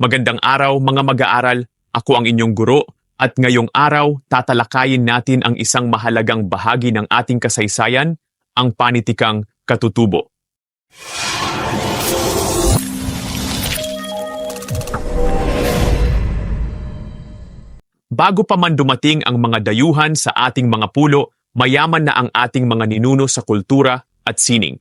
Magandang araw mga mag-aaral, ako ang inyong guro at ngayong araw tatalakayin natin ang isang mahalagang bahagi ng ating kasaysayan, ang panitikang katutubo. Bago pa man dumating ang mga dayuhan sa ating mga pulo, mayaman na ang ating mga ninuno sa kultura at sining.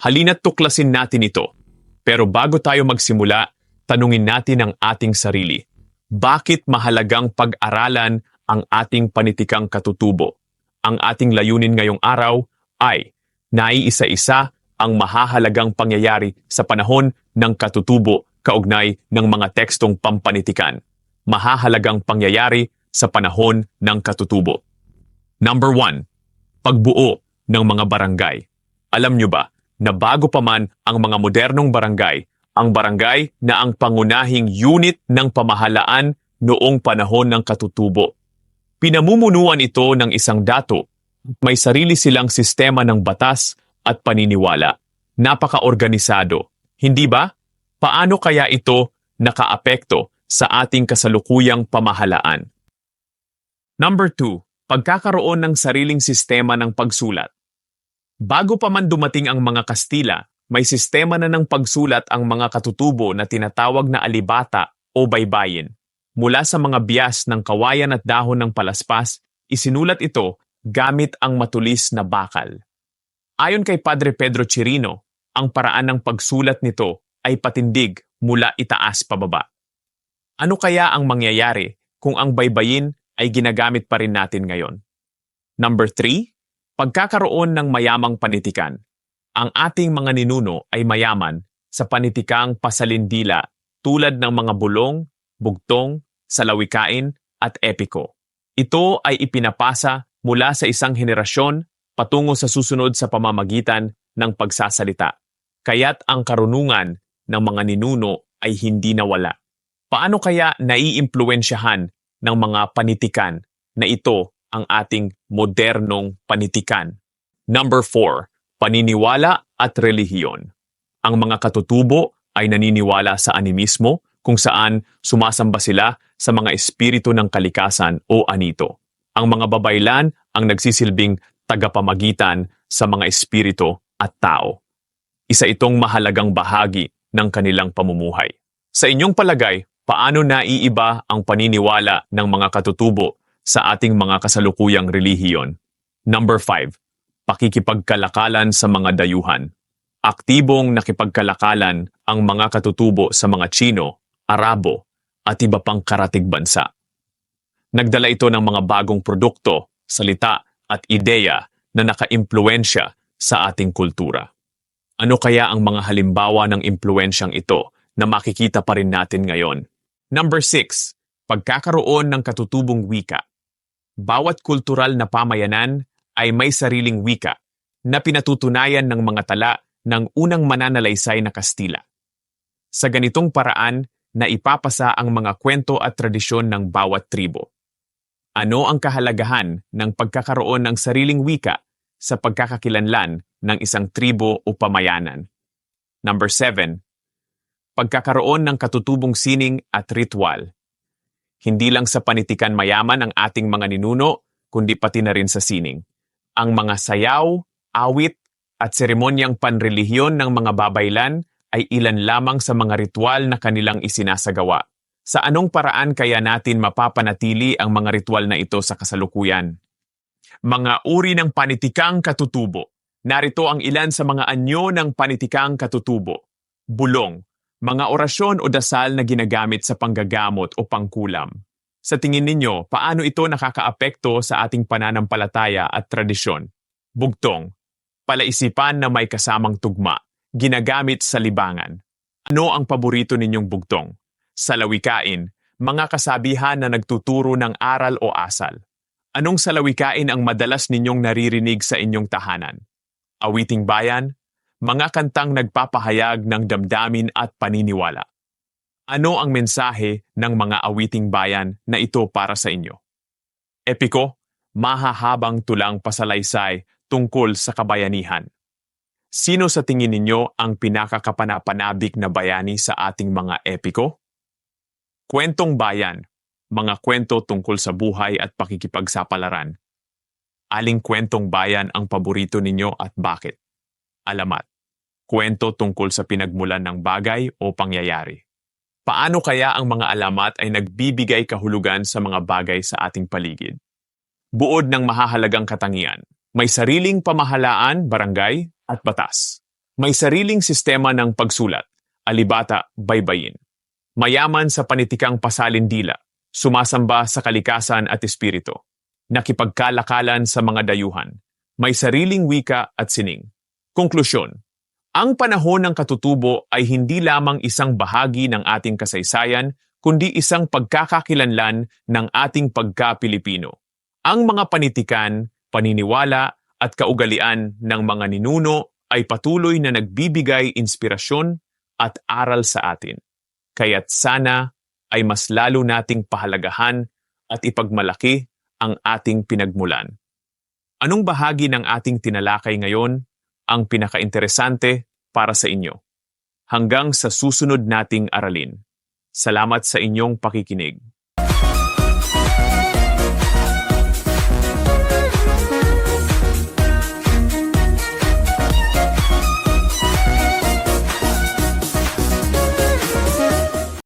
Halina't tuklasin natin ito. Pero bago tayo magsimula, tanungin natin ang ating sarili. Bakit mahalagang pag-aralan ang ating panitikang katutubo? Ang ating layunin ngayong araw ay naiisa-isa ang mahahalagang pangyayari sa panahon ng katutubo kaugnay ng mga tekstong pampanitikan. Mahahalagang pangyayari sa panahon ng katutubo. Number 1. Pagbuo ng mga barangay. Alam nyo ba na bago pa man ang mga modernong barangay, ang barangay na ang pangunahing unit ng pamahalaan noong panahon ng katutubo. Pinamumunuan ito ng isang dato. May sarili silang sistema ng batas at paniniwala. Napaka-organisado. Hindi ba? Paano kaya ito nakaapekto sa ating kasalukuyang pamahalaan? Number 2. Pagkakaroon ng sariling sistema ng pagsulat. Bago pa man dumating ang mga Kastila, may sistema na ng pagsulat ang mga katutubo na tinatawag na alibata o baybayin. Mula sa mga biyas ng kawayan at dahon ng palaspas, isinulat ito gamit ang matulis na bakal. Ayon kay Padre Pedro Chirino, ang paraan ng pagsulat nito ay patindig mula itaas pababa. Ano kaya ang mangyayari kung ang baybayin ay ginagamit pa rin natin ngayon? Number 3, pagkakaroon ng mayamang panitikan. Ang ating mga ninuno ay mayaman sa panitikang pasalindila tulad ng mga bulong, bugtong, salawikain at epiko. Ito ay ipinapasa mula sa isang henerasyon patungo sa susunod sa pamamagitan ng pagsasalita. Kaya't ang karunungan ng mga ninuno ay hindi nawala. Paano kaya naiimpluwensyahan ng mga panitikan na ito ang ating modernong panitikan? Number 4. Paniniwala at relihiyon. Ang mga katutubo ay naniniwala sa animismo kung saan sumasamba sila sa mga espiritu ng kalikasan o anito. Ang mga babaylan ang nagsisilbing tagapamagitan sa mga espiritu at tao. Isa itong mahalagang bahagi ng kanilang pamumuhay. Sa inyong palagay, paano naiiba ang paniniwala ng mga katutubo sa ating mga kasalukuyang relihiyon? Number 5. Pakikipagkalakalan sa mga dayuhan. Aktibong nakipagkalakalan ang mga katutubo sa mga Tsino, Arabo, at iba pang karatig bansa. Nagdala ito ng mga bagong produkto, salita, at ideya na nakaimpluwensya sa ating kultura. Ano kaya ang mga halimbawa ng impluwensyang ito na makikita pa rin natin ngayon? Number 6. Pagkakaroon ng katutubong wika. Bawat kultural na pamayanan ay may sariling wika na pinatutunayan ng mga tala ng unang mananalaysay na Kastila. Sa ganitong paraan, naipapasa ang mga kwento at tradisyon ng bawat tribo. Ano ang kahalagahan ng pagkakaroon ng sariling wika sa pagkakakilanlan ng isang tribo o pamayanan? Number 7. Pagkakaroon ng katutubong sining at ritual. Hindi lang sa panitikan mayaman ang ating mga ninuno, kundi pati na rin sa sining. Ang mga sayaw, awit, at seremonyang panrelihiyon ng mga babaylan ay ilan lamang sa mga ritual na kanilang isinasagawa. Sa anong paraan kaya natin mapapanatili ang mga ritual na ito sa kasalukuyan? Mga uri ng panitikang katutubo. Narito ang ilan sa mga anyo ng panitikang katutubo. Bulong. Mga orasyon o dasal na ginagamit sa panggagamot o pangkulam. Sa tingin ninyo, paano ito nakakaapekto sa ating pananampalataya at tradisyon? Bugtong. Palaisipan na may kasamang tugma. Ginagamit sa libangan. Ano ang paborito ninyong bugtong? Salawikain. Mga kasabihan na nagtuturo ng aral o asal. Anong salawikain ang madalas ninyong naririnig sa inyong tahanan? Awiting bayan? Mga kantang nagpapahayag ng damdamin at paniniwala. Ano ang mensahe ng mga awiting bayan na ito para sa inyo? Epiko, mahahabang tulang pasalaysay tungkol sa kabayanihan. Sino sa tingin ninyo ang pinakakapanapanabik na bayani sa ating mga epiko? Kwentong bayan, mga kwento tungkol sa buhay at pakikipagsapalaran. Aling kwentong bayan ang paborito ninyo at bakit? Alamat. Kwento tungkol sa pinagmulan ng bagay o pangyayari. Paano kaya ang mga alamat ay nagbibigay kahulugan sa mga bagay sa ating paligid? Buod ng mahahalagang katangian, may sariling pamahalaan, barangay, at batas. May sariling sistema ng pagsulat, alibata, baybayin. Mayaman sa panitikang pasalindila, sumasamba sa kalikasan at espiritu. Nakipagkalakalan sa mga dayuhan. May sariling wika at sining. Konklusyon. Ang panahon ng katutubo ay hindi lamang isang bahagi ng ating kasaysayan, kundi isang pagkakakilanlan ng ating pagka-Pilipino. Ang mga panitikan, paniniwala at kaugalian ng mga ninuno ay patuloy na nagbibigay inspirasyon at aral sa atin. Kaya't sana ay mas lalo nating pahalagahan at ipagmalaki ang ating pinagmulan. Anong bahagi ng ating tinalakay ngayon ang pinakainteresante para sa inyo? Hanggang sa susunod nating aralin. Salamat sa inyong pakikinig.